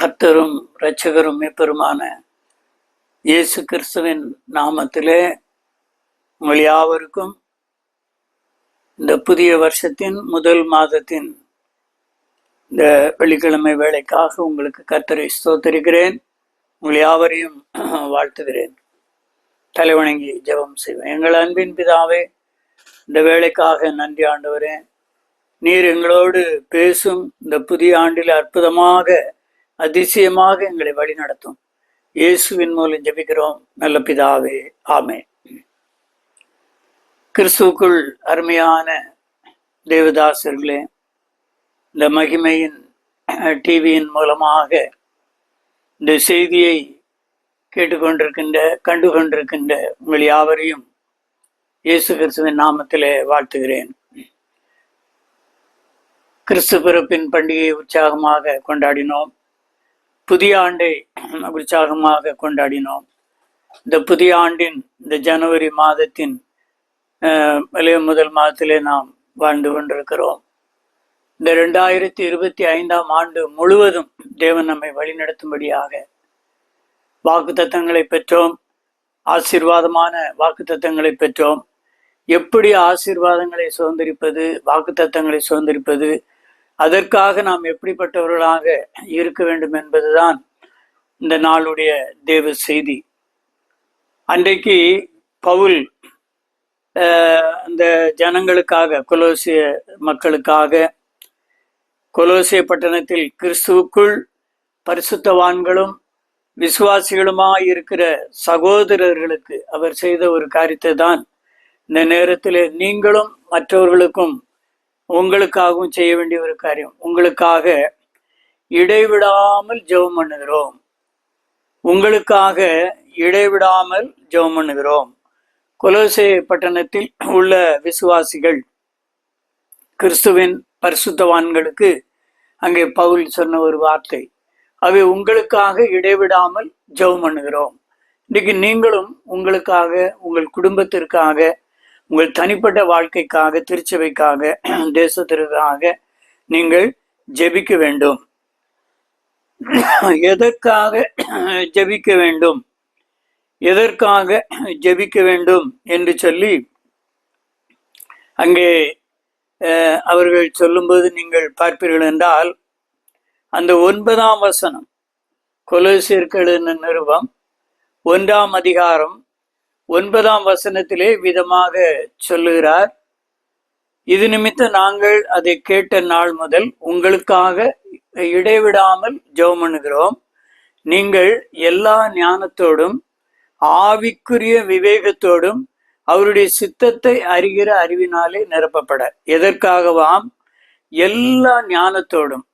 கர்த்தரும் இரட்சகரும் மீட்பருமான இயேசு கிறிஸ்துவின் நாமத்திலே உங்கள் யாவருக்கும் இந்த புதிய வருஷத்தின் முதல் மாதத்தின் இந்த வெள்ளிக்கிழமை வேளைக்காக உங்களுக்கு கர்த்தரை ஸ்தோத்திரிக்கிறேன். உங்கள் யாவரையும் வாழ்த்துகிறேன். தலைவணங்கி ஜெபம் செய்வேன். எங்கள் அன்பின் பிதாவே, இந்த வேளைக்காக நன்றி ஆண்டவரே. நீர் எங்களோடு பேசும் இந்த புதிய ஆண்டில் அற்புதமாக அதிசயமாக எங்களை வழி நடத்தும். இயேசுவின் மூலம் ஜெபிக்கிறோம் நல்ல பிதாவே, ஆமென். கிறிஸ்துவுக்குள் அருமையான தேவதாசர்களே, இந்த மகிமையின் டிவியின் மூலமாக இந்த செய்தியை கண்டு கொண்டிருக்கின்ற உங்கள் யாவரையும் இயேசு கிறிஸ்துவின் நாமத்திலே வாழ்த்துகிறேன். கிறிஸ்து பிறப்பின் பண்டிகையை உற்சாகமாக கொண்டாடினோம். புதிய ஆண்டை உற்சாகமாக கொண்டாடினோம். இந்த புதிய ஆண்டின் இந்த ஜனவரி மாதத்தின் முதல் மாதத்திலே நாம் வாழ்ந்து கொண்டிருக்கிறோம். இந்த 2025 ஆண்டு முழுவதும் தேவன் நம்மை வழிநடத்தும்படியாக வாக்குத்தத்தங்களை பெற்றோம். ஆசீர்வாதமான வாக்குத்தத்தங்களை பெற்றோம். எப்படி ஆசீர்வாதங்களை சுதந்திரிப்பது, வாக்குத்தத்தங்களை சுதந்திரிப்பது, அதற்காக நாம் எப்படிப்பட்டவர்களாக இருக்க வேண்டும் என்பதுதான் இந்த நாளுடைய தேவ செய்தி. அன்றைக்கு பவுல் அந்த ஜனங்களுக்காக, கொலோசிய மக்களுக்காக, கொலோசிய பட்டணத்தில் கிறிஸ்துவுக்குள் பரிசுத்தவான்களும் விசுவாசிகளுமாய் இருக்கிற சகோதரர்களுக்கு அவர் செய்த ஒரு காரியத்தை தான் இந்த நேரத்தில் நீங்களும் மற்றவர்களுக்கும் உங்களுக்காகவும் செய்ய வேண்டிய ஒரு காரியம். உங்களுக்காக இடைவிடாமல் ஜெபம் பண்ணுகிறோம். உங்களுக்காக இடைவிடாமல் ஜெபம் பண்ணுகிறோம். கொலோசே பட்டணத்தில் உள்ள விசுவாசிகள், கிறிஸ்துவின் பரிசுத்தவான்களுக்கு அங்கே பவுல் சொன்ன ஒரு வார்த்தை, அவை உங்களுக்காக இடைவிடாமல் ஜெபம் பண்ணுகிறோம். இன்னைக்கு நீங்களும் உங்களுக்காக, உங்கள் குடும்பத்திற்காக, உங்கள் தனிப்பட்ட வாழ்க்கைக்காக, திருச்சபைக்காக, தேசத்திற்காக நீங்கள் ஜெபிக்க வேண்டும். எதற்காக ஜெபிக்க வேண்டும், எதற்காக ஜெபிக்க வேண்டும் என்று சொல்லி அங்கே அவர்கள் சொல்லும்போது நீங்கள் பார்ப்பீர்கள் என்றால், அந்த 9ஆம் வசனம், கொலோசியர்கள் நிருபம் 1ஆம் அதிகாரம் 9ஆம் வசனத்திலே விதமாக சொல்லுகிறார், இது நிமித்தம் நாங்கள் அதை கேட்ட நாள் முதல் உங்களுக்காக இடைவிடாமல் ஜெபம் பண்ணுகிறோம். நீங்கள் எல்லா ஞானத்தோடும் ஆவிக்குரிய விவேகத்தோடும் அவருடைய சித்தத்தை அறிகிற அறிவினாலே நிரப்பப்பட. எதற்காகவாம்? எல்லா ஞானத்தோடும்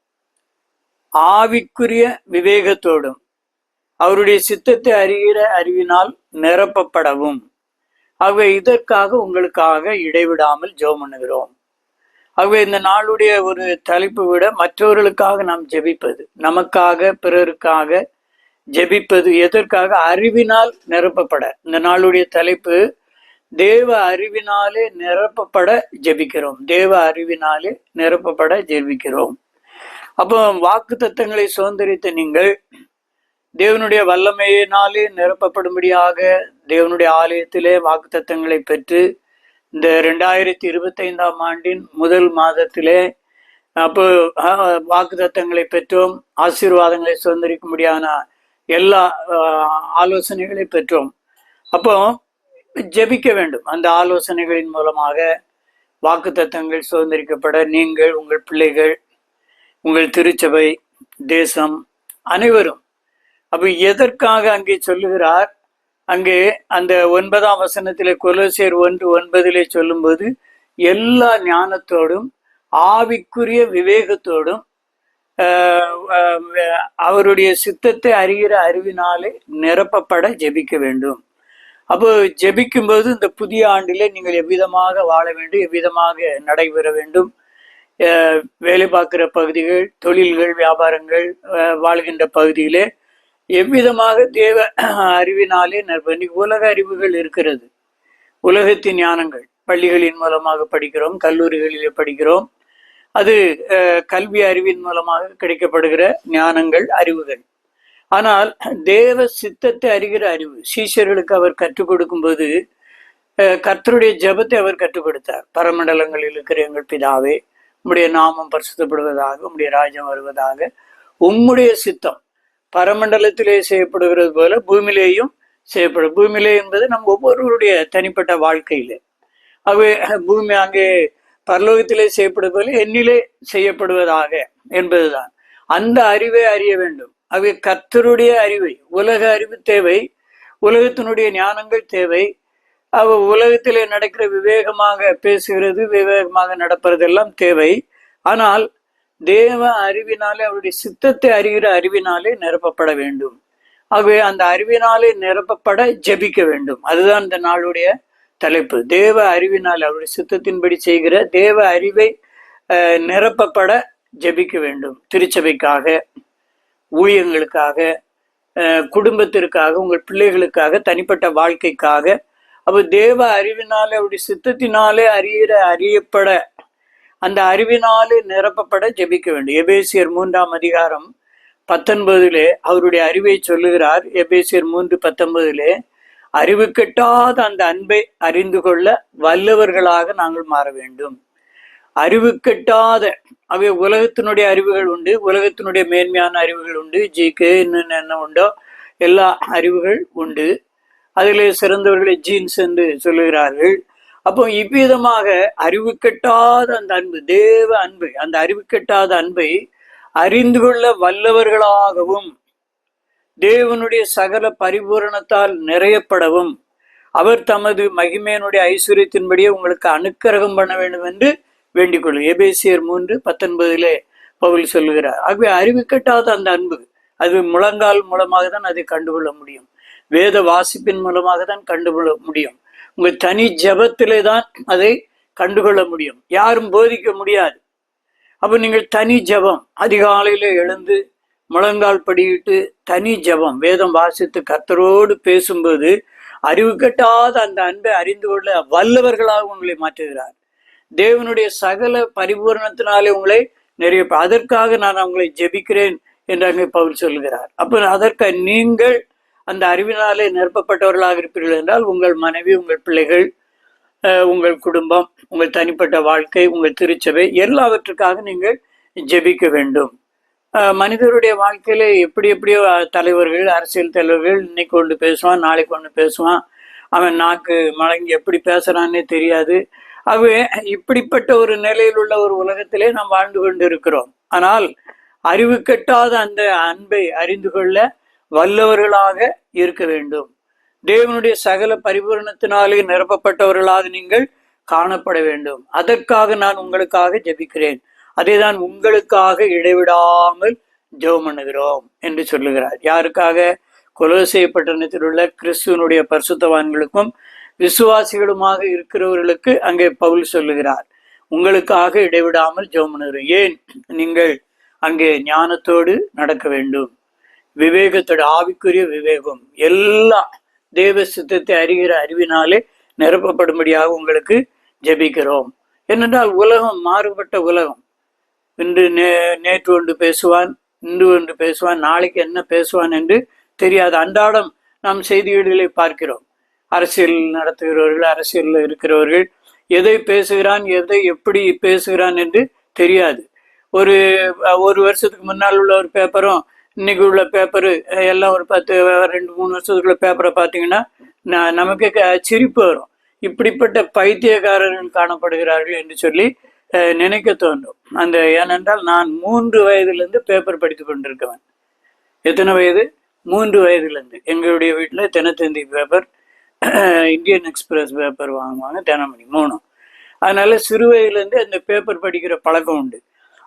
ஆவிக்குரிய விவேகத்தோடும் அவருடைய சித்தத்தை அறிகிற அறிவினால் நிரப்பப்படவும். ஆகவே இதற்காக உங்களுக்காக இடைவிடாமல் ஜெபம் பண்ணுகிறோம். ஆகவே இந்த நாளுடைய ஒரு தலைப்பு விட மற்றவர்களுக்காக நாம் ஜெபிப்பது, நமக்காக பிறருக்காக ஜெபிப்பது, எதற்காக? அறிவினால் நிரப்பப்பட. இந்த நாளுடைய தலைப்பு தேவ அறிவினாலே நிரப்பப்பட ஜெபிக்கிறோம். தேவ அறிவினாலே நிரப்பப்பட ஜெபிக்கிறோம். அப்போ வாக்குத்தத்தங்களை சுதந்திரித்த நீங்கள் தேவனுடைய வல்லமையினாலே நிரப்பப்படும்படியாக தேவனுடைய ஆலயத்திலே வாக்குத்தத்தங்களை பெற்று இந்த 2025 ஆண்டின் முதல் மாதத்திலே அப்போ வாக்குத்தத்தங்களை பெற்றோம். ஆசீர்வாதங்களை சுதந்திரிக்கும்படியான எல்லா ஆலோசனைகளை பெற்றோம். அப்போ ஜெபிக்க வேண்டும். அந்த ஆலோசனைகளின் மூலமாக வாக்குத்தத்தங்கள் சுதந்திரிக்கப்பட நீங்கள், உங்கள் பிள்ளைகள், உங்கள் திருச்சபை, தேசம், அனைவரும். அப்ப எதற்காக அங்கே சொல்லுகிறார்? அங்கே அந்த 9ஆம் வசனத்திலே, கொலோசியர் 1:9 சொல்லும்போது, எல்லா ஞானத்தோடும் ஆவிக்குரிய விவேகத்தோடும் அவருடைய சித்தத்தை அறிகிற அறிவினாலே நிரப்பப்பட ஜெபிக்க வேண்டும். அப்போ ஜெபிக்கும்போது இந்த புதிய ஆண்டிலே நீங்கள் எவ்விதமாக வாழ வேண்டும், எவ்விதமாக நடைபெற வேண்டும், வேலை பார்க்கிற பகுதிகள், தொழில்கள், வியாபாரங்கள், வாழ்கின்ற பகுதியிலே எவ்விதமாக தேவ அறிவினாலே இன்னைக்கு உலக அறிவுகள் இருக்கிறது. உலகத்தின் ஞானங்கள் பள்ளிகளின் மூலமாக படிக்கிறோம், கல்லூரிகளிலே படிக்கிறோம். அது கல்வி அறிவின் மூலமாக கிடைக்கப்படுகிற ஞானங்கள், அறிவுகள். ஆனால் தேவ சித்தத்தை அறிகிற அறிவு சீஷர்களுக்கு அவர் கற்றுக் கொடுக்கும்போது கர்த்தருடைய ஜெபத்தை அவர் கற்றுக் கொடுத்தார். பரமண்டலங்களில் இருக்கிற எங்கள் பிதாவே, உம்முடைய நாமம் பரிசுத்தப்படுவதாக, உம்முடைய ராஜ்யம் வருவதாக, உம்முடைய சித்தம் பரமண்டலத்திலே செய்யப்படுகிறது போல பூமியிலேயும் செய்யப்படும். பூமியிலே என்பது நம் ஒவ்வொருவருடைய தனிப்பட்ட வாழ்க்கையிலே. அவை பூமி அங்கே பரலோகத்திலே செய்யப்படுவது போல என்னிலே செய்யப்படுவதாக என்பதுதான். அந்த அறிவை அறிய வேண்டும். அவை கர்த்தருடைய அறிவை, உலக அறிவு தேவை, உலகத்தினுடைய ஞானங்கள் தேவை. அவ உலகத்திலே நடக்கிற விவேகமாக பேசுகிறது, விவேகமாக நடப்பதெல்லாம் தேவை. ஆனால் தேவ அறிவினாலே, அவருடைய சித்தத்தை அறிகிற அறிவினாலே நிரப்பப்பட வேண்டும். ஆகவே அந்த அறிவினாலே நிரப்பப்பட ஜெபிக்க வேண்டும். அதுதான் இந்த நாளுடைய தலைப்பு. தேவ அறிவினால், அவருடைய சித்தத்தின்படி செய்கிற தேவ அறிவை நிரப்பப்பட ஜெபிக்க வேண்டும். திருச்சபைக்காக, ஊழியங்களுக்காக, குடும்பத்திற்காக, உங்கள் பிள்ளைகளுக்காக, தனிப்பட்ட வாழ்க்கைக்காக. அப்போ தேவ அறிவினாலே, அவருடைய சித்தத்தினாலே அறியப்பட, அந்த அறிவினாலே நிரப்பப்பட ஜெபிக்க வேண்டும். எபேசியர் 3ஆம் அதிகாரம் 19 அவருடைய அறிவை சொல்லுகிறார். எபேசியர் 3:19 அறிவு கெட்டாத அந்த அன்பை அறிந்து கொள்ள வல்லவர்களாக நாங்கள் மாற வேண்டும். அறிவு கெட்டாத, அவை உலகத்தினுடைய அறிவுகள் உண்டு, உலகத்தினுடைய மேன்மையான அறிவுகள் உண்டு, ஜிகே இன்னும் என்ன உண்டோ எல்லா அறிவுகள் உண்டு. அதிலே சிறந்தவர்களை ஜீன்ஸ் என்று சொல்லுகிறார்கள். அப்போ இவ்விதமாக அறிவு கெட்டாத அந்த அன்பு, தேவ அன்பு, அந்த அறிவு கெட்டாத அன்பை அறிந்து கொள்ள வல்லவர்களாகவும், தேவனுடைய சகல பரிபூரணத்தால் நிறையப்படவும், அவர் தமது மகிமையினுடைய ஐஸ்வர்யத்தின்படியே உங்களுக்கு அனுக்கிரகம் பண்ண வேண்டும் என்று வேண்டிக் கொள்ளும். எபேசியர் 3:19 பவுல் சொல்லுகிறார். ஆகவே அறிவு கெட்டாத அந்த அன்பு, அது முழங்கால் மூலமாக தான் அதை கண்டுகொள்ள முடியும். வேத வாசிப்பின் மூலமாக தான் கண்டுகொள்ள முடியும். உங்கள் தனி ஜபத்திலே தான் அதை கண்டுகொள்ள முடியும். யாரும் போதிக்க முடியாது. அப்போ நீங்கள் தனி ஜபம், அதிகாலையில எழுந்து முழங்கால் படியிட்டு தனி ஜபம், வேதம் வாசித்து கர்த்தரோடு பேசும்போது அறிவு கெட்டாத அந்த அன்பை அறிந்து கொள்ள வல்லவர்களாக உங்களை மாற்றுகிறார். தேவனுடைய சகல பரிபூரணத்தினாலே உங்களை நிறைய, அதற்காக நான் அவங்களை ஜெபிக்கிறேன் என்று அங்கே பவுல் சொல்கிறார். அப்போ அதற்கு நீங்கள் அந்த அறிவினாலே நிரப்பப்பட்டவர்களாக இருப்பீர்கள் என்றால், உங்கள் மனைவி, உங்கள் பிள்ளைகள், உங்கள் குடும்பம், உங்கள் தனிப்பட்ட வாழ்க்கை, உங்கள் திருச்சபை, எல்லாவற்றுக்காக நீங்கள் ஜெபிக்க வேண்டும். மனிதருடைய வாழ்க்கையில எப்படியோ தலைவர்கள், அரசியல் தலைவர்கள் இன்னைக்கு ஒன்று பேசுவான், நாளைக்கு ஒன்று பேசுவான், அவன் நாக்கு மடங்கி எப்படி பேசுறான்னே தெரியாது. ஆகவே இப்படிப்பட்ட ஒரு நிலையில் உள்ள ஒரு உலகத்திலே நாம் வாழ்ந்து கொண்டு இருக்கிறோம். ஆனால் அறிவு கெட்டாத அந்த அன்பை அறிந்து கொள்ள வல்லவர்களாக இருக்க வேண்டும். தேவனுடைய சகல பரிபூரணத்தினாலே நிரப்பப்பட்டவர்களாக நீங்கள் காணப்பட வேண்டும். அதற்காக நான் உங்களுக்காக ஜெபிக்கிறேன். அதேதான் உங்களுக்காக இடைவிடாமல் ஜெபம் பண்ணுகிறோம் என்று சொல்லுகிறார். யாருக்காக? கொலோசை பட்டணத்தில் உள்ள கிறிஸ்துவனுடைய பரிசுத்தவான்களுக்கும் விசுவாசிகளுமாக இருக்கிறவர்களுக்கு அங்கே பவுல் சொல்லுகிறார். உங்களுக்காக இடைவிடாமல் ஜெபம் பண்ணுகிறோம். ஏன்? நீங்கள் அங்கே ஞானத்தோடு நடக்க வேண்டும், விவேகத்தோடு, ஆவிக்குரிய விவேகம், எல்லா தேவ சித்தத்தை அறிகிற அறிவினாலே நிரப்பப்படும்படியாக உங்களுக்கு ஜெபிக்கிறோம். ஏனென்றால் உலகம் மாறுபட்ட உலகம். இன்று நேற்று ஒன்று பேசுவான், இன்று ஒன்று பேசுவான், நாளைக்கு என்ன பேசுவான் என்று தெரியாது. அன்றாடம் நாம் செய்திகளை பார்க்கிறோம். அரசியல் நடத்துகிறவர்கள், அரசியலில் இருக்கிறவர்கள் எதை பேசுகிறான், எதை எப்படி பேசுகிறான் என்று தெரியாது. ஒரு வருஷத்துக்கு முன்னால் உள்ள ஒரு பேப்பரும் இன்னைக்கு உள்ள பேப்பரு எல்லாம் ஒரு 2-3 வருஷத்துக்குள்ள பேப்பரை பார்த்தீங்கன்னா நமக்கு சிரிப்பு வரும். இப்படிப்பட்ட பைத்தியக்காரர்கள் காணப்படுகிறார்கள் என்று சொல்லி நினைக்க தோன்றும். ஏனென்றால் நான் 3 வயதிலிருந்து பேப்பர் படித்து கொண்டிருக்கவன். எத்தனை வயது? 3 வயதிலிருந்து. எங்களுடைய வீட்டில் Dinathanthi paper, Indian express paper வாங்குவாங்க, தினமணி 3. அதனால சிறு வயதிலேருந்து அந்த பேப்பர் படிக்கிற பழக்கம் உண்டு.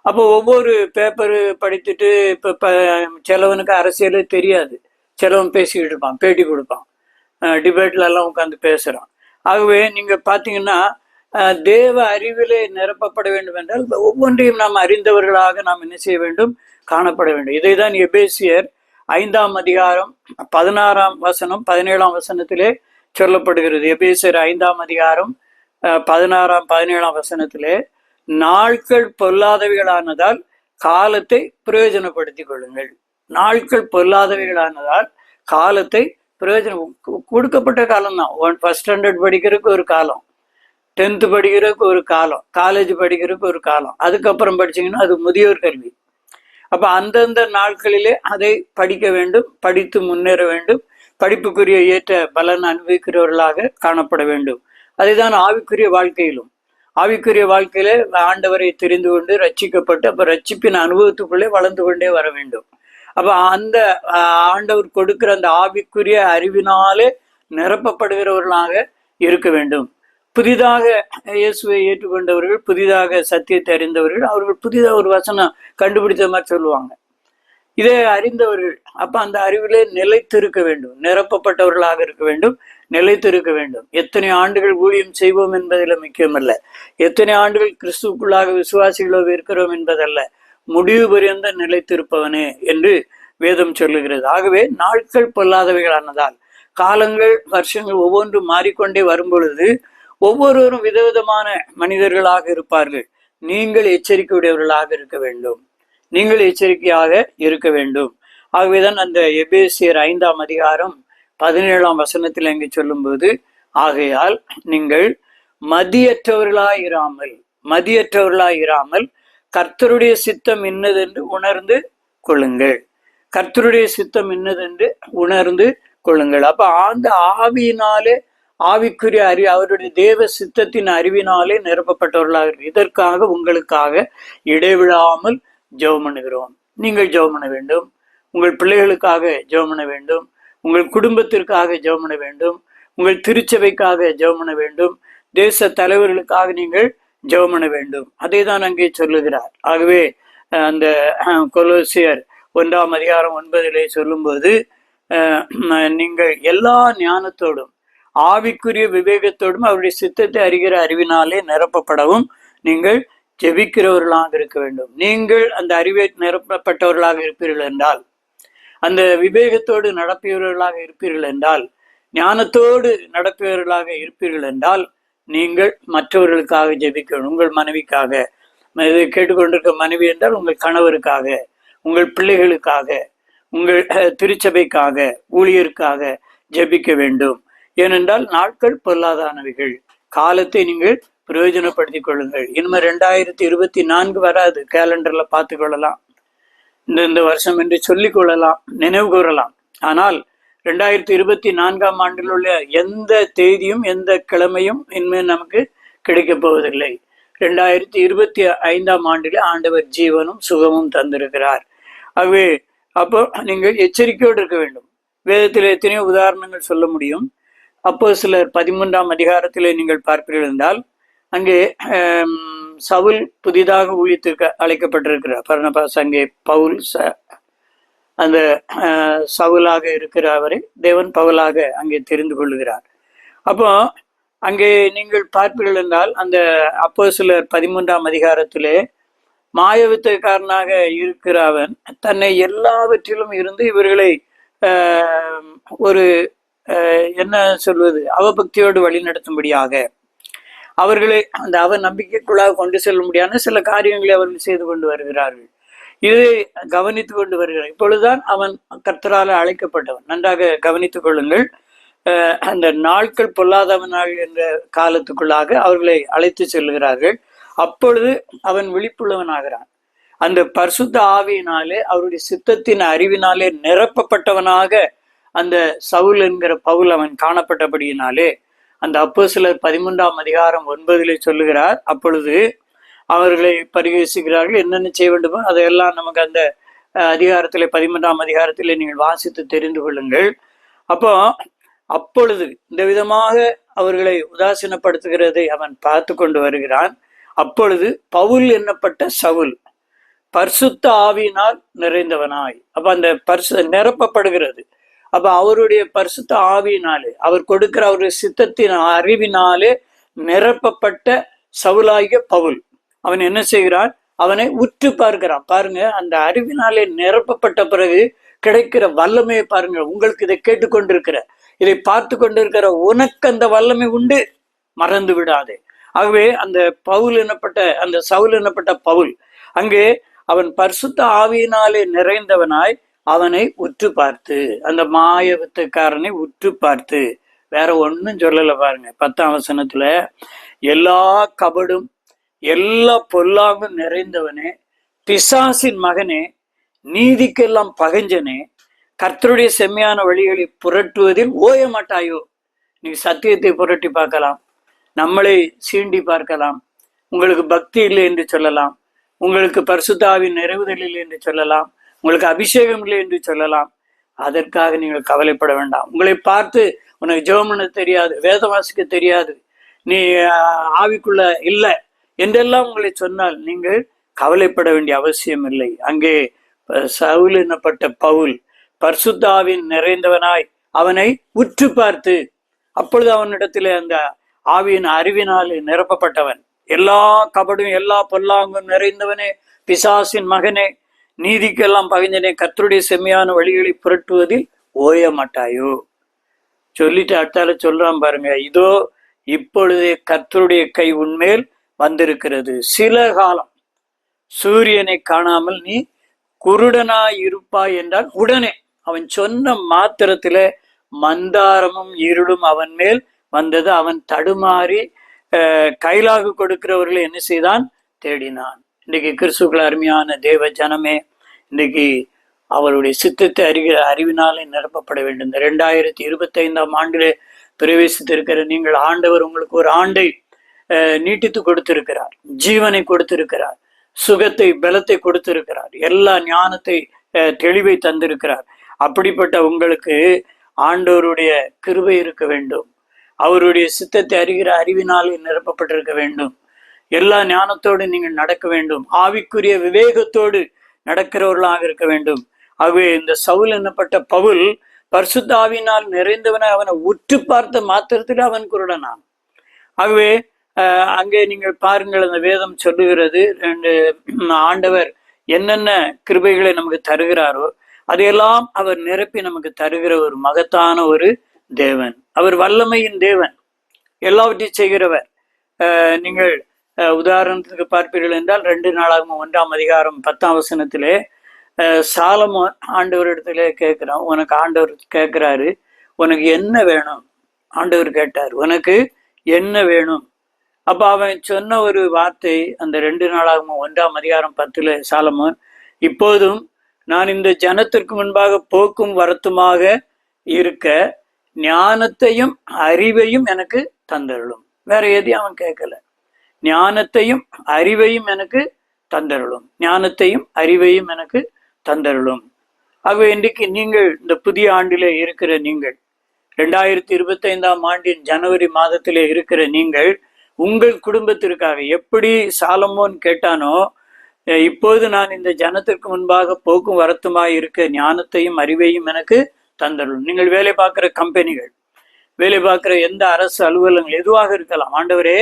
அப்போ ஒவ்வொரு பேப்பரு படித்துட்டு, இப்போ சிலவனுக்கு அரசியலே தெரியாது, சிலவன் பேசிக்கிட்டு இருப்பான், பேட்டி கொடுப்பான், டிபேட்ல எல்லாம் உட்காந்து பேசுகிறான். ஆகவே நீங்கள் பார்த்தீங்கன்னா தேவ அறிவிலே நிரப்பப்பட வேண்டும் என்றால் ஒவ்வொன்றையும் நாம் அறிந்தவர்களாக நாம் என்ன செய்ய வேண்டும்? காணப்பட வேண்டும். இதை தான் எபேசியர் 5ஆம் அதிகாரம் 16ஆம் வசனம் 17ஆம் வசனத்திலே சொல்லப்படுகிறது. எபேசியர் 5ஆம் அதிகாரம் 16-17ஆம் வசனத்திலே நாட்கள் பொல்லாதவைகளானதால் காலத்தை பிரயோஜனப்படுத்திக் கொள்ளுங்கள். நாட்கள் பொல்லாதவைகளானதால் காலத்தை பிரயோஜனம், கொடுக்கப்பட்ட காலம் தான். ஃபர்ஸ்ட் ஸ்டாண்டர்ட் படிக்கிறதுக்கு ஒரு காலம், 10th படிக்கிறதுக்கு ஒரு காலம், காலேஜ் படிக்கிறதுக்கு ஒரு காலம், அதுக்கப்புறம் படிச்சீங்கன்னா அது முதியோர் கல்வி. அப்ப அந்தந்த நாட்களிலே அதை படிக்க வேண்டும், படித்து முன்னேற வேண்டும், படிப்புக்குரிய ஏற்ற பலன் அனுபவிக்கிறவர்களாக காணப்பட வேண்டும். அதுதான் ஆவிக்குரிய வாழ்க்கையிலும். ஆவிக்குரிய வாழ்க்கையில ஆண்டவரை தெரிந்து கொண்டு ரட்சிக்கப்பட்டு அப்ப ரட்சிப்பின் அனுபவத்துக்குள்ளே வளர்ந்து கொண்டே வர வேண்டும். அப்ப அந்த ஆண்டவர் கொடுக்கிற அந்த ஆவிக்குரிய அறிவினாலே நிரப்பப்படுகிறவர்களாக இருக்க வேண்டும். புதிதாக இயேசுவை ஏற்றுக்கொண்டவர்கள், புதிதாக சத்தியத்தை அறிந்தவர்கள், அவர்கள் புதிதாக ஒரு வசனம் கண்டுபிடித்த மாதிரி சொல்லுவாங்க. இதை அறிந்தவர்கள் அப்ப அந்த அறிவிலே நிலைத்திருக்க வேண்டும், நிரப்பப்பட்டவர்களாக இருக்க வேண்டும், நிலைத்திருக்க வேண்டும். எத்தனை ஆண்டுகள் ஊழியம் செய்வோம் என்பதில் முக்கியமல்ல, எத்தனை ஆண்டுகள் கிறிஸ்துவுக்குள்ளாக விசுவாசிகளோ இருக்கிறோம் என்பதல்ல, முடிவு பரியந்த நிலைத்திருப்பவனே என்று வேதம் சொல்லுகிறது. ஆகவே நாட்கள் பொல்லாதவைகளானதால், காலங்கள் வருஷங்கள் ஒவ்வொன்றும் மாறிக்கொண்டே வரும் பொழுது ஒவ்வொருவரும் விதவிதமான மனிதர்களாக இருப்பார்கள். நீங்கள் எச்சரிக்கையுடையவர்களாக இருக்க வேண்டும், நீங்கள் எச்சரிக்கையாக இருக்க வேண்டும். ஆகவேதான் அந்த எபேசியர் 5ஆம் அதிகாரம் 17ஆம் வசனத்தில் அங்கே சொல்லும்போது, ஆகையால் நீங்கள் மதியற்றவர்களாயிராமல் கர்த்தருடைய சித்தம் இன்னதென்று உணர்ந்து கொள்ளுங்கள். கர்த்தருடைய சித்தம் இன்னதென்று உணர்ந்து கொள்ளுங்கள். அப்ப அந்த ஆவியினாலே, ஆவிக்குரிய அவருடைய தேவ சித்தத்தின் அறிவினாலே நிரப்பப்பட்டவர்களாக, இதற்காக உங்களுக்காக இடைவிடாமல் ஜெபம் பண்ணுகிறோம். நீங்கள் ஜெபம் பண்ண வேண்டும், உங்கள் பிள்ளைகளுக்காக ஜெபம் பண்ண வேண்டும், உங்கள் குடும்பத்திற்காக ஜெபம் பண்ண வேண்டும், உங்கள் திருச்சபைக்காக ஜெபம் பண்ண வேண்டும், தேச தலைவர்களுக்காக நீங்கள் ஜெபம் பண்ண வேண்டும். அதை தான் அங்கே சொல்லுகிறார். ஆகவே அந்த கொலோசியர் 1ஆம் அதிகாரம் 9 சொல்லும்போது, நீங்கள் எல்லா ஞானத்தோடும் ஆவிக்குரிய விவேகத்தோடும் அவருடைய சித்தத்தை அறிகிற அறிவினாலே நிரப்பப்படவும் நீங்கள் ஜெபிக்கிறவர்களாக இருக்க வேண்டும். நீங்கள் அந்த அறிவை நிரப்பப்பட்டவர்களாக இருப்பீர்கள் என்றால், அந்த விவேகத்தோடு நடப்பவர்களாக இருப்பீர்கள் என்றால், ஞானத்தோடு நடப்பவர்களாக இருப்பீர்கள் என்றால், நீங்கள் மற்றவர்களுக்காக ஜெபிக்கணும். உங்கள் மனைவிக்காக, இதை கேட்டுக்கொண்டிருக்க மனைவி என்றால் உங்கள் கணவருக்காக, உங்கள் பிள்ளைகளுக்காக, உங்கள் திருச்சபைக்காக, ஊழியருக்காக ஜெபிக்க வேண்டும். ஏனென்றால் நாட்கள் பொல்லாதானவைகள், காலத்தை நீங்கள் பிரயோஜனப்படுத்திக் கொள்ளுங்கள். இனிமே 2024 வராது, கேலண்டர்ல பார்த்து கொள்ளலாம், இந்த வருஷம் என்று சொல்லிக் கொள்ளலாம், நினைவு கூறலாம். ஆனால் 2024ஆம் ஆண்டில் உள்ள எந்த தேதியும் எந்த கிழமையும் இனிமேல் நமக்கு கிடைக்கப் போவதில்லை. 2025ஆம் ஆண்டிலே ஆண்டவர் ஜீவனும் சுகமும் தந்திருக்கிறார். ஆகவே அப்போ நீங்கள் எச்சரிக்கையோடு இருக்க வேண்டும். வேதத்தில் எத்தனையோ உதாரணங்கள் சொல்ல முடியும். அப்போஸ்தலர் 13ஆம் அதிகாரத்திலே நீங்கள் பார்ப்பீர்கள் என்றால், அங்கே சவுல் புதிதாக ஊழியத்திற்கு அழைக்கப்பட்டிருக்கிறார். பர்னபாஸ் அங்கே பவுல் அந்த சவுலாக இருக்கிற அவரை தேவன் பவுலாக அங்கே தெரிந்து கொள்ளுகிறார். அப்போ அங்கே நீங்கள் பார்ப்பீர்கள் என்றால், அந்த அப்போஸ்தலர் 13ஆம் அதிகாரத்திலே மாயவித்தைக்காரனாக இருக்கிற அவன் தன்னை எல்லாவற்றிலும் இருந்து இவர்களை ஒரு என்ன சொல்வது, அவபக்தியோடு வழி நடத்தும்படியாக, அவர்களை அந்த அவ நம்பிக்கைக்குள்ளாக கொண்டு செல்ல முடியாத சில காரியங்களை அவர்கள் செய்து கொண்டு வருகிறார்கள். இதை கவனித்து கொண்டு வருகிறார். இப்பொழுதுதான் அவன் கர்த்தரால் அழைக்கப்பட்டவன். நன்றாக கவனித்துக் கொள்ளுங்கள். அந்த நாட்கள் பொல்லாதவனாள் என்ற காலத்துக்குள்ளாக அவர்களை அழைத்து செல்கிறார்கள். அப்பொழுது அவன் விழிப்புள்ளவனாகிறான். அந்த பரிசுத்த ஆவியினாலே, அவருடைய சித்தத்தின் அறிவினாலே நிரப்பப்பட்டவனாக அந்த சவுல் என்கிற பவுல் அவன் காணப்பட்டபடியினாலே, அந்த அப்போஸ்தலர் 13ஆம் அதிகாரம் 9 சொல்லுகிறார், அப்பொழுது அவர்களை பரிகசிக்கிறார்கள். என்னென்ன செய்ய வேண்டுமோ அதையெல்லாம் நமக்கு அந்த அதிகாரத்திலே 13ஆம் அதிகாரத்திலே நீங்கள் வாசித்து தெரிந்து கொள்ளுங்கள். அப்பொழுது இந்த விதமாக அவர்களை உதாசீனப்படுத்துகிறதை அவன் பார்த்து கொண்டு வருகிறான். அப்பொழுது பவுல் என்னப்பட்ட சவுல் பரிசுத்த ஆவியினால் நிறைந்தவனாய், அப்ப அந்த நிரப்பப்படுகிறது. அப்ப அவருடைய பரிசுத்த ஆவியினாலே, அவர் கொடுக்கிற அவருடைய சித்தத்தின் அறிவினாலே நிரப்பப்பட்ட சவுலாகிய பவுல் அவன் என்ன செய்கிறான், அவனை உற்று பார்க்கிறான். பாருங்க, அந்த அறிவினாலே நிரப்பப்பட்ட பிறகு கிடைக்கிற வல்லமையை பாருங்க. உங்களுக்கு இதை கேட்டுக்கொண்டிருக்கிற, இதை பார்த்து கொண்டிருக்கிற உனக்கு அந்த வல்லமை உண்டு, மறந்து விடாதே. ஆகவே அந்த சவுல் எனப்பட்ட பவுல் அங்கே அவன் பரிசுத்த ஆவியினாலே நிறைந்தவனாய் அவனை உற்று பார்த்து, அந்த மாய வித்துக்காரனை உற்று பார்த்து, வேற ஒன்னும் சொல்லல பாருங்க. 10ஆம் வசனத்துல, எல்லா கபடும் எல்லா பொல்லாங்கும் நிறைந்தவனே, பிசாசின் மகனே, நீதிக்கெல்லாம் பகைஞ்சனே, கர்த்தருடைய செம்மையான வழிகளை புரட்டுவதில் ஓய மாட்டாயோ. நீ சத்தியத்தை புரட்டி பார்க்கலாம், நம்மளை சீண்டி பார்க்கலாம், உங்களுக்கு பக்தி இல்லை என்று சொல்லலாம், உங்களுக்கு பரிசுத்த ஆவியின் நிறைவுதல் இல்லை என்று சொல்லலாம், உங்களுக்கு அபிஷேகம் இல்லை என்று சொல்லலாம். அதற்காக நீங்கள் கவலைப்பட வேண்டாம். உங்களை பார்த்து உனக்கு ஜெபம் பண்ண தெரியாது, வேதம் வாசிக்க தெரியாது, நீ ஆவிக்குள்ள இல்லை என்றெல்லாம் உங்களை சொன்னால் நீங்கள் கவலைப்பட வேண்டிய அவசியம் இல்லை. அங்கே சவுல் எனப்பட்ட பவுல் பரிசுத்த ஆவியின் நிறைந்தவனாய் அவனை உற்று பார்த்து, அப்பொழுது அவனிடத்திலே அந்த ஆவியின் அறிவினால் நிரப்பப்பட்டவன், எல்லா கபடும் எல்லா பொல்லாங்கும் நிறைந்தவனே, பிசாசின் மகனே, நீதிக்கெல்லாம் பகைஞ்சனே, கர்த்தருடைய செம்மையான வழிகளை புரட்டுவதில் ஓய மாட்டாயோ. சொல்லிட்டு அடுத்தால சொல்றான் பாருங்க, இதோ இப்பொழுதே கர்த்தருடைய கை உன்மேல் வந்திருக்கிறது, சில காலம் சூரியனை காணாமல் நீ குருடனாய் இருப்பாய் என்றால், உடனே அவன் சொன்ன மாத்திரத்தில மந்தாரமும் இருளும் அவன் மேல் வந்தது. அவன் தடுமாறி கைலாகு கொடுக்கிறவர்களை என்ன செய்தான்? தேடினான். இன்றைக்கு கிறிஸ்துவுக்குள் அருமையான தேவ ஜனமே, இன்றைக்கு அவருடைய சித்தத்தை அறிவினாலே நிரப்பப்பட வேண்டும். இந்த 2025ஆம் ஆண்டிலே பிரவேசித்திருக்கிற நீங்கள், ஆண்டவர் உங்களுக்கு ஒரு ஆண்டை நீட்டித்து கொடுத்திருக்கிறார், ஜீவனை கொடுத்திருக்கிறார், சுகத்தை பலத்தை கொடுத்திருக்கிறார், எல்லா ஞானத்தை தெளிவை தந்திருக்கிறார். அப்படிப்பட்ட உங்களுக்கு ஆண்டவருடைய கிருபை இருக்க வேண்டும், அவருடைய சித்தத்தை அறிகிற அறிவினாலே நிரப்பப்பட்டிருக்க வேண்டும், எல்லா ஞானத்தோடு நீங்கள் நடக்க வேண்டும், ஆவிக்குரிய விவேகத்தோடு நடக்கிறவர்களாக இருக்க வேண்டும். ஆகவே இந்த சவுல் என்னப்பட்ட பவுல் பரிசுத்த ஆவியினால் நிறைந்தவனை அவனை உற்று பார்த்த மாத்திரத்தில் அவன் குருடனான். ஆகவே அங்கே நீங்கள் பாருங்கள், அந்த வேதம் சொல்லுகிறது, ஆண்டவர் என்னென்ன கிருபைகளை நமக்கு தருகிறாரோ அதையெல்லாம் அவர் நிரப்பி நமக்கு தருகிற ஒரு மகத்தான ஒரு தேவன். அவர் வல்லமையின் தேவன், எல்லாவற்றையும் செய்கிறவர். நீங்கள் உதாரணத்துக்கு பார்ப்பீர்கள் என்றால் 2 நாளாகமம் 1ஆம் அதிகாரம் 10ஆம் வசனத்திலே சாலமோன் ஆண்டவரிடத்துல கேட்கிறான். உனக்கு ஆண்டவர் கேட்கிறாரு, உனக்கு என்ன வேணும்? ஆண்டவர் கேட்டார், உனக்கு என்ன வேணும்? அப்ப அவன் சொன்ன ஒரு வார்த்தை, அந்த 2 நாளாகமம் 1ஆம் அதிகாரம் 10ல சாலமோன், இப்போதும் நான் இந்த ஜனத்திற்கு முன்பாக போக்கும் வரத்துமாக இருக்க ஞானத்தையும் அறிவையும் எனக்கு தந்தருளும். வேற எதையும் அவன் கேட்கல. ஞானத்தையும் அறிவையும் எனக்கு தந்தருளும், ஞானத்தையும் அறிவையும் எனக்கு தந்தருளும். ஆகவே இன்றைக்கு நீங்கள் இந்த புதிய ஆண்டிலே இருக்கிற நீங்கள், 2025ஆம் ஆண்டின் ஜனவரி மாதத்திலே இருக்கிற நீங்கள், உங்கள் குடும்பத்திற்காக எப்படி சாலமோன் கேட்டானோ, இப்போது நான் இந்த ஜனத்திற்கு முன்பாக போக்கும் வரத்துமாய் இருக்க ஞானத்தையும் அறிவையும் எனக்கு தந்தருளும். நீங்கள் வேலை பார்க்கிற கம்பெனிகள், வேலை பார்க்கிற எந்த அரசு அலுவலகங்கள் எதுவாக இருக்கலாம், ஆண்டவரே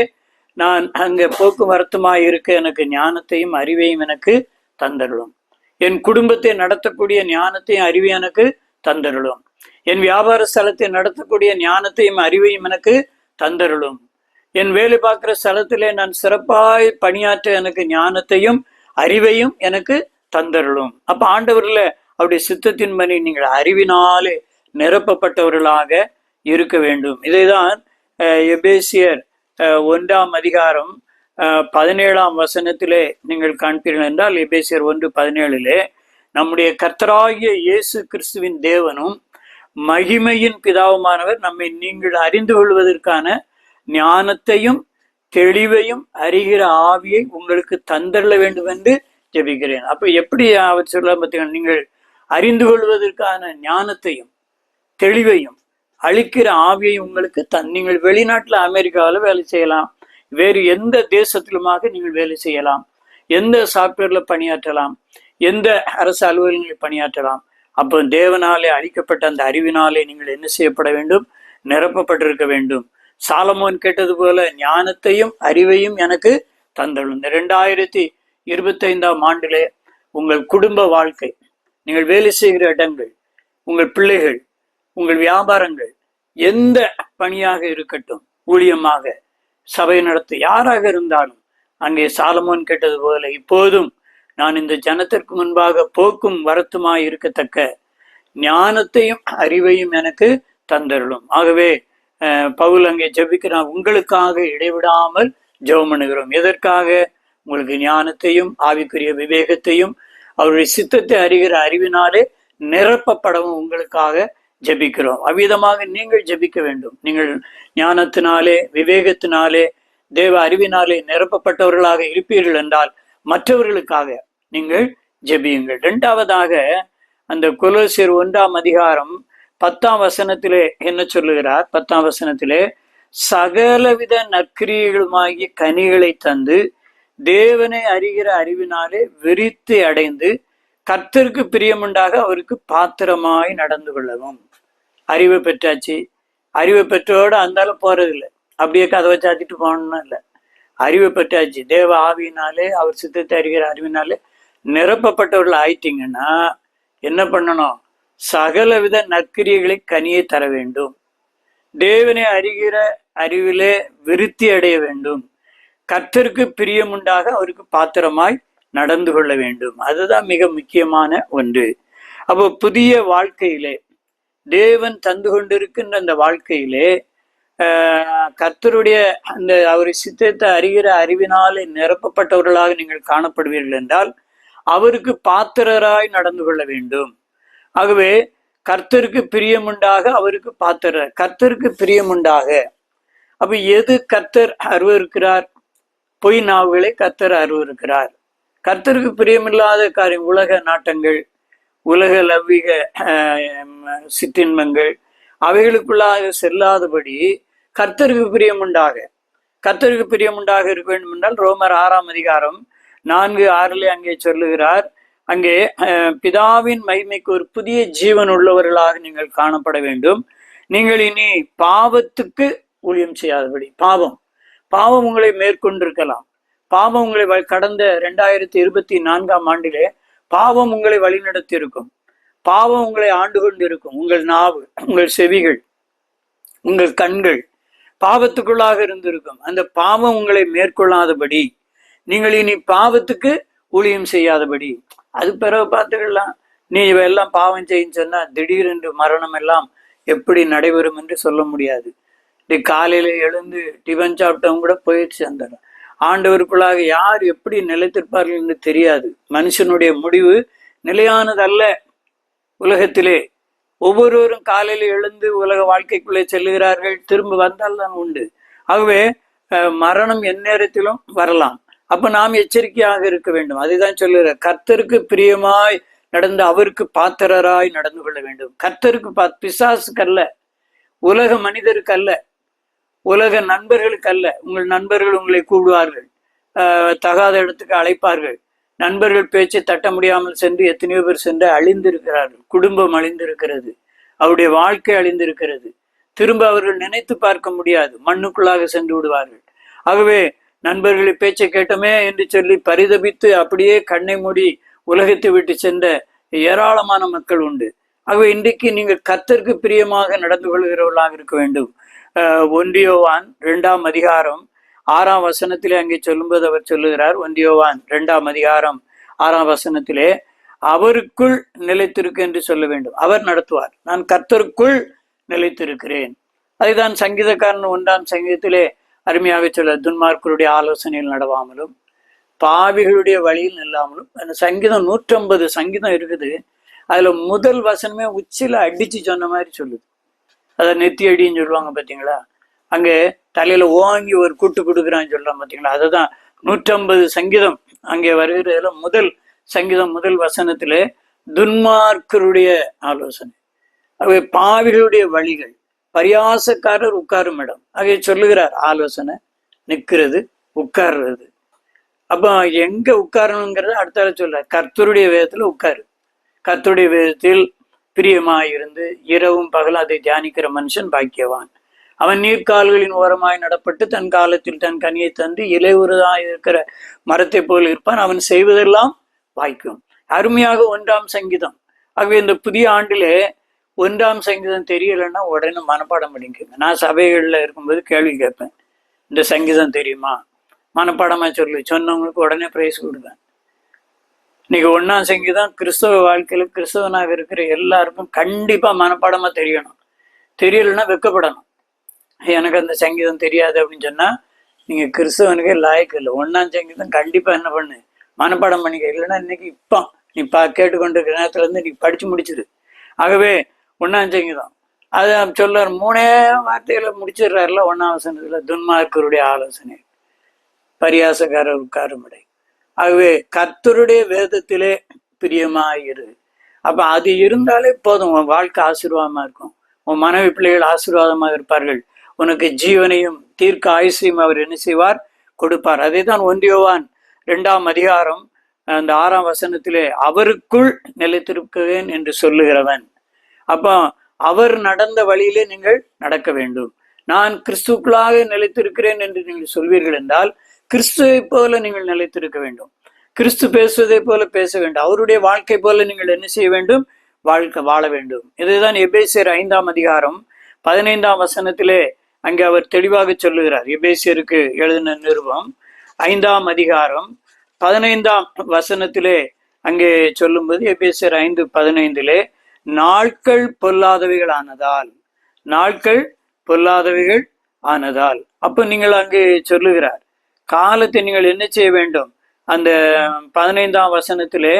நான் அங்கே போக்குவரத்துமாய் இருக்க எனக்கு ஞானத்தையும் அறிவையும் எனக்கு தந்தருளும். என் குடும்பத்தை நடத்தக்கூடிய ஞானத்தையும் அறிவையும் எனக்கு தந்தருளும். என் வியாபார ஸ்தலத்தை நடத்தக்கூடிய ஞானத்தையும் அறிவையும் எனக்கு தந்தருளும். என் வேலை பார்க்கிற ஸ்தலத்திலே நான் சிறப்பாய் பணியாற்ற எனக்கு ஞானத்தையும் அறிவையும் எனக்கு தந்தருளும். அப்ப ஆண்டவர்ல அவருடைய சித்தத்தின்படி நீங்கள் அறிவினாலே நிரப்பப்பட்டவர்களாக இருக்க வேண்டும். இதைதான் எபேசியர் 1ஆம் அதிகாரம் 17ஆம் வசனத்திலே நீங்கள் காண்பீர்கள் என்றால், எபேசியர் 1:17 நம்முடைய கர்த்தராகிய இயேசு கிறிஸ்துவின் தேவனும் மகிமையின் பிதாவுமானவர் நம்மை நீங்கள் அறிந்து கொள்வதற்கான ஞானத்தையும் தெளிவையும் அறிகிற ஆவியை உங்களுக்கு தந்தள்ள வேண்டும் என்று ஜெபிக்கிறேன். அப்ப எப்படி அவர் சொல்ல பார்த்தீங்கன்னா, நீங்கள் அறிந்து கொள்வதற்கான ஞானத்தையும் தெளிவையும் அளிக்கிற ஆவியை உங்களுக்கு நீங்கள் வெளிநாட்டுல அமெரிக்காவில் வேலை செய்யலாம், வேறு எந்த தேசத்திலுமாக நீங்கள் வேலை செய்யலாம், எந்த சாப்ட்வேர்ல பணியாற்றலாம், எந்த அரசு அலுவலகங்களில் பணியாற்றலாம். அப்போ தேவனாலே அளிக்கப்பட்ட அந்த அறிவினாலே நீங்கள் என்ன செய்யப்பட வேண்டும்? நிரப்பப்பட்டிருக்க வேண்டும். சாலமோன் கேட்டது போல ஞானத்தையும் அறிவையும் எனக்கு தந்தளும். இந்த 2025ஆம் ஆண்டிலே உங்கள் குடும்ப வாழ்க்கை, நீங்கள் வேலை செய்கிற இடங்கள், உங்கள் பிள்ளைகள், உங்கள் வியாபாரங்கள், எந்த பணியாக இருக்கட்டும், ஊழியமாக, சபை நடத்த யாராக இருந்தாலும் அங்கே சாலமோன் கேட்டது போல, இப்போதும் நான் இந்த ஜனத்திற்கு முன்பாக போக்கும் வரத்துமாய் இருக்கத்தக்க ஞானத்தையும் அறிவையும் எனக்கு தந்தருளும். ஆகவே பவுல் அங்கே ஜெபிக்கிறான், உங்களுக்காக இடைவிடாமல் ஜெபம் பண்ணுகிறோம். எதற்காக? உங்களுக்கு ஞானத்தையும் ஆவிக்குரிய விவேகத்தையும் அவருடைய சித்தத்தை அறிகிற அறிவினாலே நிரப்பப்படவும் உங்களுக்காக ஜெபிக்கிறோம். அவ்விதமாக நீங்கள் ஜெபிக்க வேண்டும். நீங்கள் ஞானத்தினாலே விவேகத்தினாலே தேவ அறிவினாலே நிரப்பப்பட்டவர்களாக இருப்பீர்கள் என்றால் மற்றவர்களுக்காக நீங்கள் ஜெபியுங்கள். இரண்டாவதாக அந்த கொலோசியர் 1 10 என்ன சொல்லுகிறார்? 10 சகலவித நற்கிரியைகளுமாகிய கனிகளை தந்து தேவனை அறிகிற அறிவினாலே விருத்தி அடைந்து கர்த்தருக்கு பிரியமுண்டாக அவருக்கு பாத்திரமாய் நடந்து கொள்ளவும். அறிவை பெற்றாச்சு, அறிவை பெற்றோட அந்தாலும் போறதில்லை, அப்படியே கதவை சாத்திட்டு போகணும்னா இல்லை. அறிவை பெற்றாச்சு, தேவ ஆவியினாலே அவர் சித்தத்தை அறிகிற அறிவினாலே நிரப்பப்பட்டவர்கள் ஆயிட்டீங்கன்னா என்ன பண்ணணும்? சகலவித நற்கிரியைகளை கனியை தர வேண்டும். தேவனை அறிகிற அறிவிலே விருத்தி அடைய வேண்டும். கர்த்தருக்கு பிரியமுண்டாக அவருக்கு பாத்திரமாய் நடந்து கொள்ள வேண்டும். அதுதான் மிக முக்கியமான ஒன்று. அப்போ புதிய வாழ்க்கையிலே தேவன் தந்து கொண்டிருக்கின்ற அந்த வாழ்க்கையிலே கர்த்தருடைய அந்த அவரை சித்தத்தை அறிகிற அறிவினாலே நிரப்பப்பட்டவர்களாக நீங்கள் காணப்படுவீர்கள் என்றால் அவருக்கு பாத்திரராய் நடந்து கொள்ள வேண்டும். ஆகவே கர்த்தருக்கு பிரியமுண்டாக அவருக்கு பாத்திரர், கர்த்தருக்கு பிரியமுண்டாக. அப்ப எது கர்த்தர் அருவருக்கிறார்? பொய் நாவுகளை கர்த்தர் அருவருக்கிறார். கர்த்தருக்கு பிரியமில்லாத காரியம், உலக நாட்டங்கள், உலக லவ்விக சிற்றின்பங்கள், அவைகளுக்குள்ளாக செல்லாதபடி கர்த்தருக்கு பிரியமுண்டாக இருக்க வேண்டும் என்றால் ரோமர் 6 அங்கே சொல்லுகிறார், அங்கே பிதாவின் மகிமைக்கு ஒரு புதிய ஜீவன் உள்ளவர்களாக நீங்கள் காணப்பட வேண்டும். நீங்கள் இனி பாவத்துக்கு ஊழியம் செய்யாதபடி. பாவம் உங்களை மேற்கொண்டிருக்கலாம். பாவம் உங்களை கடந்த 2024 பாவம் உங்களை வழிநடத்தி இருக்கும். பாவம் உங்களை ஆண்டு கொண்டு இருக்கும். உங்கள் நாவு, உங்கள் செவிகள், உங்கள் கண்கள் பாவத்துக்குள்ளாக இருந்திருக்கும். அந்த பாவம் உங்களை மேற்கொள்ளாதபடி, நீங்கள் இனி பாவத்துக்கு ஊழியம் செய்யாதபடி. அது பிறகு பார்த்துக்கலாம். நீ இவெல்லாம் பாவம் செய்யுன்னு சொன்னா திடீரென்று மரணம் எல்லாம் எப்படி நடைபெறும் என்று சொல்ல முடியாது. காலையில எழுந்து டிஃபன் சாப்பிட்டவங்க கூட போயிடுச்சு. அந்த ஆண்டவருக்குள்ளாக யார் எப்படி நிலைத்திருப்பார்கள் என்று தெரியாது. மனுஷனுடைய முடிவு நிலையானதல்ல. உலகத்திலே ஒவ்வொருவரும் காலையில எழுந்து உலக வாழ்க்கைக்குள்ளே செல்லுகிறார்கள், திரும்ப வந்தால் தான் உண்டு. ஆகவே மரணம் எந்நேரத்திலும் வரலாம். அப்ப நாம் எச்சரிக்கையாக இருக்க வேண்டும். அதுதான் சொல்லுகிற, கர்த்தருக்கு பிரியமாய் நடந்து அவருக்கு பாத்திரராய் நடந்து கொள்ள வேண்டும். கர்த்தருக்கு பிசாசுக்கு அல்ல, உலக மனிதருக்கு அல்ல, உலக நண்பர்களுக்கு அல்ல. உங்கள் நண்பர்கள் உங்களை கூடுவார்கள், தகாத இடத்துக்கு அழைப்பார்கள். நண்பர்கள் பேச்சை தட்ட முடியாமல் சென்று எத்தனையோ பேர் சென்று அழிந்திருக்கிறார்கள். குடும்பம் அழிந்திருக்கிறது, அவருடைய வாழ்க்கை அழிந்திருக்கிறது. திரும்ப அவர்கள் நினைத்து பார்க்க முடியாது, மண்ணுக்குள்ளாக சென்று விடுவார்கள். ஆகவே நண்பர்களை பேச்சை கேட்டோமே என்று சொல்லி பரிதபித்து அப்படியே கண்ணை மூடி உலகத்தை விட்டு சென்ற ஏராளமான மக்கள் உண்டு. ஆகவே இன்றைக்கு நீங்கள் கர்த்தருக்கு பிரியமாக நடந்து கொள்கிறவர்களாக இருக்க வேண்டும். 1 யோவான் 2 அங்கே சொல்லும்போது அவர் சொல்லுகிறார், 1 யோவான் 2 அவருக்குள் நிலைத்திருக்கு என்று சொல்ல வேண்டும். அவர் நடத்துவார். நான் கர்த்தருக்குள் நிலைத்திருக்கிறேன். அதுதான் சங்கீதக்காரன் 1 அருமையாக சொல்ல, துன்மார்க்கருடைய ஆலோசனையில் நடவாமலும் பாவிகளுடைய வழியில் நில்லாமலும். அந்த சங்கீதம் 150 சங்கீதம் இருக்குது. அதுல முதல் வசனமே உச்சில அடிச்சு சொன்ன மாதிரி சொல்லுது. அதை நெத்தி அடின்னு சொல்லுவாங்க பார்த்தீங்களா? அங்கே தலையில ஓங்கி ஒரு கூட்டு கொடுக்குறான்னு சொல்றான் பார்த்தீங்களா? அதுதான் 150 சங்கீதம் அங்கே வருகிறதுல முதல் வசனத்திலே துன்மார்க்கருடைய ஆலோசனை, அவை பாவிகளுடைய வழிகள், பரியாசக்காரர் உட்காரும் இடம். ஆகிய சொல்லுகிறார் ஆலோசனை, நிற்கிறது, உட்கார்றது. அப்போ எங்க உட்காரணுங்கிறத அடுத்தால சொல்றார். கர்த்தருடைய வேதத்துல உட்காரு. கர்த்தருடைய வேதத்தில் பிரியமாயிருந்து இரவும் பகலும் அதை தியானிக்கிற மனுஷன் பாக்கியவான். அவன் நீர்க்கால்களின் ஓரமாய் நடப்பட்டு தன் காலத்தில் தன் கனியை தந்து இலையுறதாய் இருக்கிற மரத்தை போல் இருப்பான். அவன் செய்வதெல்லாம் வாய்க்கும். அருமையாக 1ஆம் சங்கீதம். ஆகவே இந்த புதிய ஆண்டிலே 1ஆம் சங்கீதம் தெரியலைன்னா உடனே மனப்பாடம் பண்ணிக்கோங்க. நான் சபைகளில் இருக்கும்போது கேள்வி கேட்பேன், இந்த சங்கீதம் தெரியுமா, மனப்பாடமா சொல்லு, சொன்னவங்களுக்கு உடனே பிரைஸ் கொடுப்பேன். இன்னைக்கு 1ஆம் சங்கீதம் கிறிஸ்தவ வாழ்க்கையில கிறிஸ்தவனாக இருக்கிற எல்லாருக்கும் கண்டிப்பா மனப்பாடமா தெரியணும். தெரியலைன்னா வெக்கப்படணும். எனக்கு அந்த சங்கீதம் தெரியாது அப்படின்னு சொன்னா நீங்க கிறிஸ்தவனுக்கே லாயக்கு இல்லை. 1ஆம் சங்கீதம் கண்டிப்பா என்ன பண்ணு, மனப்பாடம் பண்ணிக்க. இல்லைன்னா இன்னைக்கு இப்போ நீ கேட்டுக்கொண்டிருக்கிற நேரத்துல இருந்து நீ படிச்சு முடிச்சிரு. ஆகவே 1ஆம் சங்கீதம் அது சொல்றாரு, 3 வார்த்தைகளை முடிச்சிடுறாருல 1ஆம் வசனத்துல, துன்மார்க்கருடைய ஆலோசனை பரியாசக்காரர் உட்காருமிடை. ஆகவே கர்த்தருடைய வேதத்திலே பிரியமாயிரு. அப்ப அது இருந்தாலே போதும், உன் வாழ்க்கை ஆசீர்வாதமா இருக்கும், உன் மனைவி பிள்ளைகள் ஆசீர்வாதமாக இருப்பார்கள், உனக்கு ஜீவனையும் தீர்க்க ஆயுசையும் அவர் என்ன செய்வார், கொடுப்பார். அதே தான் 1 யோவான் 2ஆம் அதிகாரம் அந்த 6ஆம் வசனத்திலே அவருக்குள் நிலைத்திருக்கிறேன் என்று சொல்லுகிறவன். அப்போ அவர் நடந்த வழியிலே நீங்கள் நடக்க வேண்டும். நான் கிறிஸ்துக்குள்ளாக நிலைத்திருக்கிறேன் என்று நீங்கள் சொல்வீர்கள் என்றால் கிறிஸ்துவை போல நீங்கள் நிலைத்திருக்க வேண்டும். கிறிஸ்து பேசுவதை போல பேச வேண்டும். அவருடைய வாழ்க்கை போல நீங்கள் என்ன செய்ய வேண்டும், வாழ வேண்டும். இதுதான் எபேசியர் 5ஆம் அதிகாரம் 15ஆம் வசனத்திலே அங்கே அவர் தெளிவாக சொல்லுகிறார். எபேசியருக்கு எழுதின நிருபம் 5ஆம் அதிகாரம் 15ஆம் வசனத்திலே அங்கே சொல்லும்போது, எபேசியர் 5:15 நாட்கள் பொல்லாதவைகள் ஆனதால், நாட்கள் பொல்லாதவைகள் ஆனதால். அப்ப நீங்கள் அங்கே சொல்லுகிறார் காலத்தை நீங்கள் என்ன செய்ய வேண்டும். அந்த 15ஆம் வசனத்திலே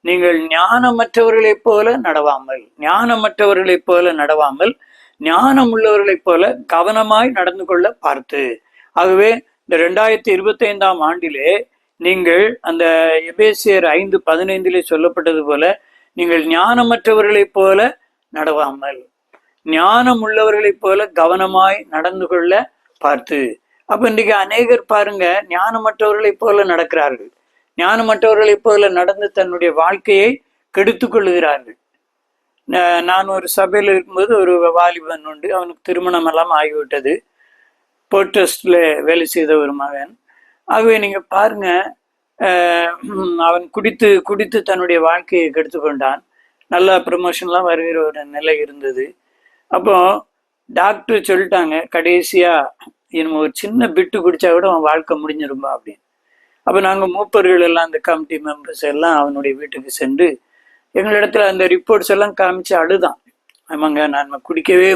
நீங்கள் ஞானமற்றவர்களைப் போல நடவாமல், ஞானமற்றவர்களைப் போல நடவாமல் ஞானம் உள்ளவர்களைப் போல கவனமாய் நடந்து கொள்ள பார்த்து. ஆகவே இந்த 2025ஆம் ஆண்டிலே நீங்கள் அந்த எபேசியர் 5:15 சொல்லப்பட்டது போல நீங்கள் ஞானமற்றவர்களைப் போல நடவாமல் ஞானம் உள்ளவர்களைப் போல கவனமாய் நடந்து கொள்ள பார்த்து. அப்ப இன்றைக்கு அநேகர் பாருங்க, ஞானமற்றவர்களைப் போல நடக்கிறார்கள். ஞானமற்றவர்களைப் போல நடந்து தன்னுடைய வாழ்க்கையை கெடுத்து கொள்ளுகிறார்கள். நான் ஒரு சபையில் இருக்கும்போது ஒரு வாலிபன் உண்டு, அவனுக்கு திருமணம் எல்லாம் ஆகிவிட்டது. போர்ட்ரஸ்ட்ல வேலை செய்த ஒரு மகன். ஆகவே நீங்க பாருங்க, அவன் குடித்து குடித்து தன்னுடைய வாழ்க்கையை கெடுத்து கொண்டான். நல்ல ப்ரமோஷன்லாம் வருகிற ஒரு நிலை இருந்தது. அப்போ டாக்டர் சொல்லிட்டாங்க, கடைசியா இன்னும் ஒரு சின்ன பிட்டு குடிச்சா கூட அவன் வாழ்க்கை முடிஞ்சிரும்பா அப்படின்னு. அப்போ நாங்கள் மூப்பர்கள் எல்லாம், அந்த கமிட்டி மெம்பர்ஸ் எல்லாம் அவனுடைய வீட்டுக்கு சென்று எங்களிடத்துல அந்த ரிப்போர்ட்ஸ் எல்லாம் காமிச்சு அழுதான். ஆமாங்க, நான் குடிக்கவே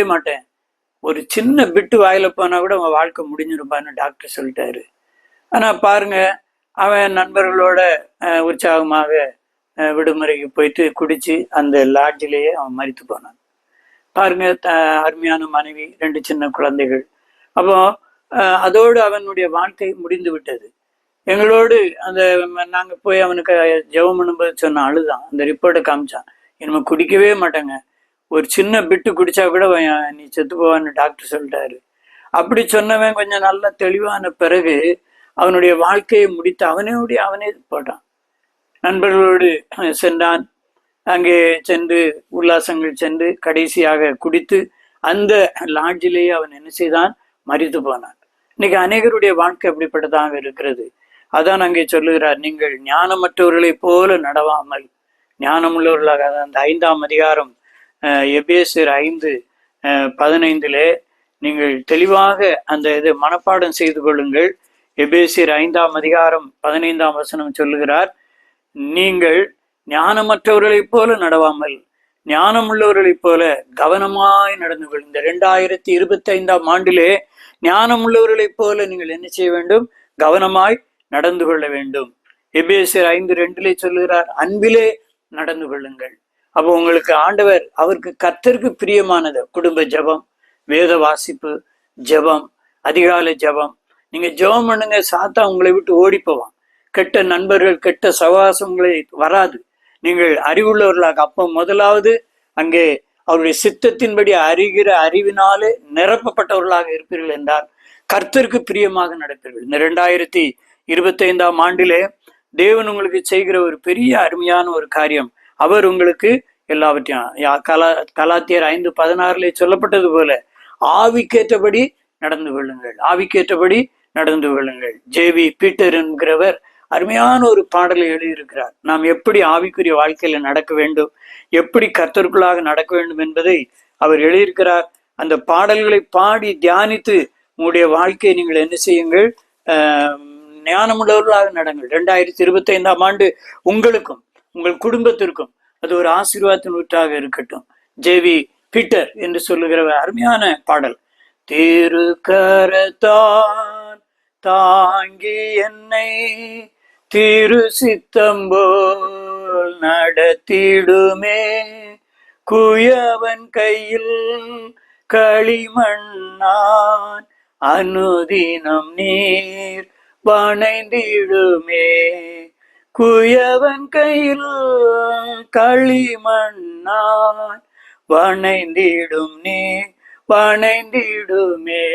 மாட்டேன், ஒரு சின்ன பிட்டு வாயில போனா கூட அவன் வாழ்க்கை முடிஞ்சிருப்பான்னு டாக்டர் சொல்லிட்டாரு. ஆனா பாருங்க, அவன் நண்பர்களோட உற்சாகமாக விடுமுறைக்கு போயிட்டு குடிச்சு அந்த லாட்ஜிலேயே அவன் மரித்து போனான். பாருங்க, அருமையான மனைவி, 2 சின்ன குழந்தைகள். அப்போ அதோடு அவனுடைய வாழ்க்கை முடிந்து விட்டது. எங்களோடு அந்த நாங்க போய் அவனுக்கு ஜெபம் பண்ணும்போது சொன்ன அழுதான். அந்த ரிப்போர்ட்டை காமிச்சான், இனிமே குடிக்கவே மாட்டேங்க, ஒரு சின்ன பிட்டு குடிச்சா கூட நீ செத்து போவான்னு டாக்டர் சொல்லிட்டாரு. அப்படி சொன்னவன் கொஞ்சம் நல்லா தெளிவான பிறகு அவனுடைய வாழ்க்கையை முடித்து அவனே போட்டான். நண்பர்களோடு சென்றான். அங்கே சென்று உல்லாசங்கள் சென்று கடைசியாக குடித்து அந்த லாட்ஜிலேயே அவன் என்ன செய்தான், மரித்து போனான். இன்னைக்கு அநேகருடைய வாழ்க்கை அப்படிப்பட்டதாக இருக்கிறது. அதான் அங்கே சொல்லுகிறார், நீங்கள் ஞானமற்றவர்களைப் போல நடவாமல் ஞானமுள்ளவர்களாக. அந்த 5ஆம் அதிகாரம் எபேசியர் 5:15 நீங்கள் தெளிவாக அந்த இதை மனப்பாடம் செய்து கொள்ளுங்கள். எபேசியர் 5ஆம் அதிகாரம் 15ஆம் வசனம் சொல்லுகிறார், நீங்கள் ஞானமற்றவர்களைப் போல நடவாமல் ஞானம் உள்ளவர்களைப் போல கவனமாய் நடந்து கொள். இந்த 2025ஆம் ஆண்டிலே ஞானம் உள்ளவர்களைப் போல நீங்கள் என்ன செய்ய வேண்டும், கவனமாய் நடந்து கொள்ள வேண்டும். எபேசியர் 5:2 சொல்லுகிறார், அன்பிலே நடந்து கொள்ளுங்கள். அப்போ உங்களுக்கு ஆண்டவர், அவருக்கு கர்த்தருக்கு பிரியமானது குடும்ப ஜபம், வேத வாசிப்பு, ஜபம், அதிகாலை ஜபம். நீங்க ஜபம் பண்ணுங்க, சாத்தா உங்களை விட்டு ஓடி போவான். கெட்ட நண்பர்கள், கெட்ட சகவாசங்களை வராது. நீங்கள் அறிவுள்ளவர்களாக, அப்போ முதலாவது அங்கே அவருடைய சித்தத்தின்படி அறிகிற அறிவினாலே நிரப்பப்பட்டவர்களாக இருப்பீர்கள் என்றால் கர்த்தருக்கு பிரியமாக நடப்பீர்கள். இந்த 2025ஆம் ஆண்டிலே தேவன் உங்களுக்கு செய்கிற ஒரு பெரிய அருமையான ஒரு காரியம், அவர் உங்களுக்கு எல்லாவற்றையும் கலாத்தியர் 5:16 சொல்லப்பட்டது போல ஆவிக்கேற்றபடி நடந்து கொள்ளுங்கள், ஆவிக்கேற்றபடி நடந்து கொள்ளுங்கள். ஜேவி பீட்டர் என்கிறவர் அருமையான ஒரு பாடலை எழுதியிருக்கிறார். நாம் எப்படி ஆவிக்குரிய வாழ்க்கையில நடக்க வேண்டும், எப்படி கர்த்தருக்குள்ளாக நடக்க வேண்டும் என்பதை அவர் எழுதியிருக்கிறார். அந்த பாடல்களை பாடி தியானித்து உங்களுடைய வாழ்க்கையை நீங்கள் என்ன செய்யுங்கள், ஞானமுள்ளவர்களாக நடங்கள். 2025ஆம் ஆண்டு உங்களுக்கும் உங்கள் குடும்பத்திற்கும் அது ஒரு ஆசீர்வாதத்தின் ஊற்றாக இருக்கட்டும். ஜேவி பீட்டர் என்று சொல்லுகிற அருமையான பாடல், திருக்கரத்தான் தாங்கி என்னை திரு சித்தம்போல் நடத்திடுமே, குயவன் கையில் களிமண்ணான் அனுதினம் நீர் வணைந்திடுமே, குயவன் கையில் களிமண்ணான் வணைந்திடும் நீர் வணைந்திடுமே,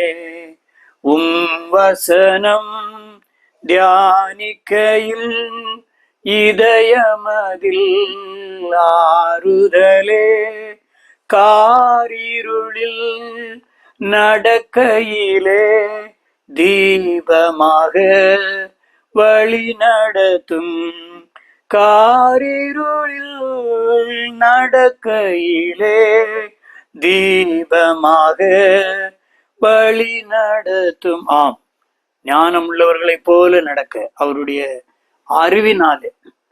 வசனம் தியானிக்கையில் இதயமதில் ஆறுதலே, காரிருளில் நடக்கையிலே தீபமாக வழி நடத்தும், காரிருளில் நடக்கையிலே தீபமாக வழி நடத்தும். ஆம், ஞானம் உள்ளவர்களைப் போல நடக்க அவருடைய அறிவினாலே,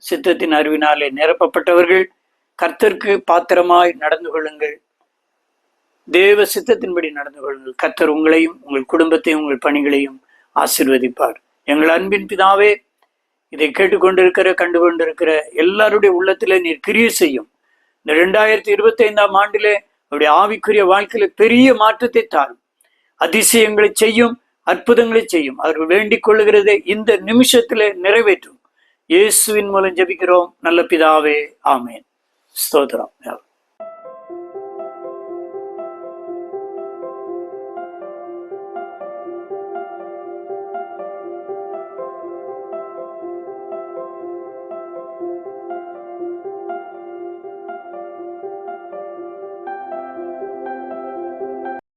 சித்தத்தின் அறிவினாலே நிரப்பப்பட்டவர்கள் கர்த்தருக்கு பாத்திரமாய் நடந்து கொள்ளுங்கள். தேவ சித்தத்தின்படி நடந்து கொள்ளுங்கள். கர்த்தர் உங்களையும் உங்கள் குடும்பத்தையும் உங்கள் பணிகளையும் ஆசீர்வதிப்பார். எங்கள் அன்பின் பிதாவே, இதை கேட்டுக்கொண்டிருக்கிற கண்டுகொண்டிருக்கிற எல்லாருடைய உள்ளத்திலே நீர் கிரியை செய்யும். இந்த 2025ஆம் ஆண்டிலே அவருடைய ஆவிக்குரிய வாழ்க்கையில பெரிய மாற்றத்தை தாரும். அதிசயங்களை செய்யும், அற்புதங்களை செய்யும். அவர்கள் வேண்டிக் கொள்ளுகிறதை இந்த நிமிஷத்திலே நிறைவேற்றும். இயேசுவின் மூலம் ஜெபிக்கிறோம் நல்ல பிதாவே, ஆமேன். ஸ்தோத்திரம்.